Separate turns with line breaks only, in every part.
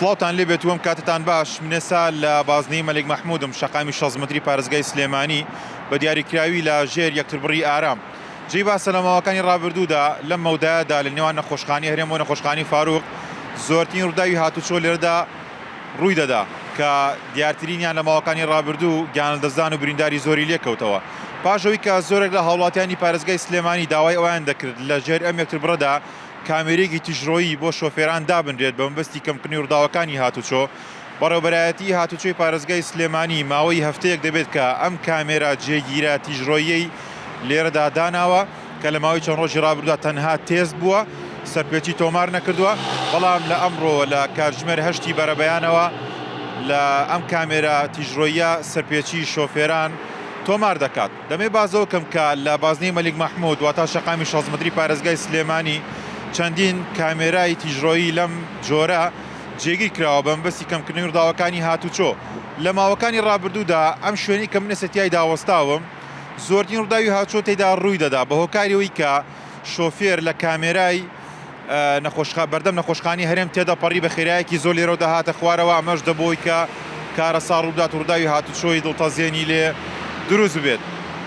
سڵاوتان لێ بێت وەم کاتتان باش منێسا لە بازنەی مەلک مەحموودم شەقامی 6 متری پارێزگای سلێمانی بە دیاریکراوی لە ژێر یەکتربڕی ئارام جێی باسە لە ماوەکانی ڕابردوودا لەم مەودایەدا لە نێوان نەخۆشخانەی هەرێم و نەخۆشخانەی فاروق زۆرترین ڕووداوی هاتوچۆ لێرەدا ڕووی دەدا کە دیارترینیان لە ماوەکانی ڕابردوو گیانلدەستدان و برینداری زۆری لێکەوتەوە پاشەوەی کە زۆرێک لە هاوڵاتیانی پارێزگای سلێمانی داوای ئەویان دەکرد لە ژێر ئەم یەکتربڕەدا کامێرێکی تیژڕۆیی بۆ شۆفێران دابنرێت بە مەبەستی کەمکردنی ڕووداوەکانی هاتوچۆ بەڕێوەبەرایەتی هاتوچۆی پارێزگای سلێمانی ماوەی هەفتەیەک دەبێت کە ئەم کامێرە جێگیرە تیژڕۆیی لێرەدا داناوە کە لە ماوەی چەند ڕۆژی ڕابردووە تەنها تێست بووە سەرپێچی تۆمار نەکردووە بەڵام لە ئەمڕۆ لە کاتژمێر 8 بەرەبەیانەوە لە ئەم کامێرە تیژڕۆیە سەرپێچی شۆفێران تۆمار دەکات دەمێ بازەوە کەم کە لە بازنەی مەلک مەحموود واتە شەقامی 6 متری پارێزگای سلێمانی چەندین کامێرای تیژڕۆیی لەم جۆرە جێگیر کراوە بە مەبەستی کەمکردنی ڕووداوەکانی هاتوچۆ لە ماوەکانی ڕابردوودا ئەم شوێنی کە من ئێستا داوەستاوم زۆرترین ڕووداوی هاتوچۆ تێیدا ڕووی دەدا بە هۆکاریەوەی کە شۆفێر لە کامێرای بەردەم نەخۆشخانەی هەرێم تێدا پەڕی بە خێرایەکی زۆر لێرەوە دەهاتە خوارەوە ئەمەش دەبۆی کە کارە ساڕ ڕوودات ڕووداوی هاتوچۆی دڵتەزیێنی لێ دروست بێت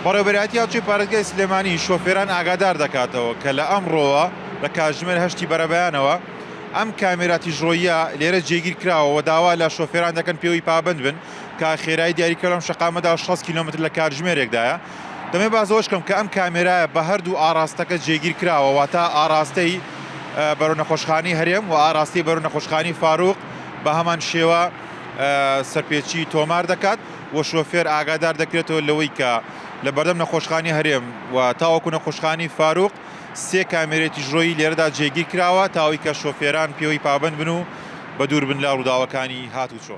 بەڕێوەبەرایەتی هاتوچۆی پارێزگای سلێمانی شۆفێران ئاگادار دەکاتەوە کە لە ئەمڕۆوە لە کاتژمێر 8 بەرەبەیانەوە ئەم کامێرە تیژڕۆییە لێرە جێگیر کراوە و داوا لە شۆفێران دەکەن پێوەی پابند بن کە خێرایی دیاریکە لەم شەقامەدا 6 کیلۆمتر لە کاتژمێرێکدایە دەمێ بازەوەش کەم کە ئەم کامێرایە بە هەردوو ئاراستەکە جێگیر کراوە واتە ئاراستەی بەرەو نەخۆشخانەی هەرێم و ئاراستی بەرەو نەخۆشخانەی فاروق بە هەمان شێوە سەرپێچی تۆمار دەکات و شۆفێر ئاگادار دەکرێتەوە لەوەی کە لە بەردەم نەخۆشخانەی هەرێم و تاوەکو نەخۆشخانەی فاروق سێ کامێرەی تیژڕۆیی لێرەدا جێگیر کراوە تاوەی کە شۆفێران پێوەی پابند بن و بە دوور بن لە ڕووداوەکانی هاتوچۆ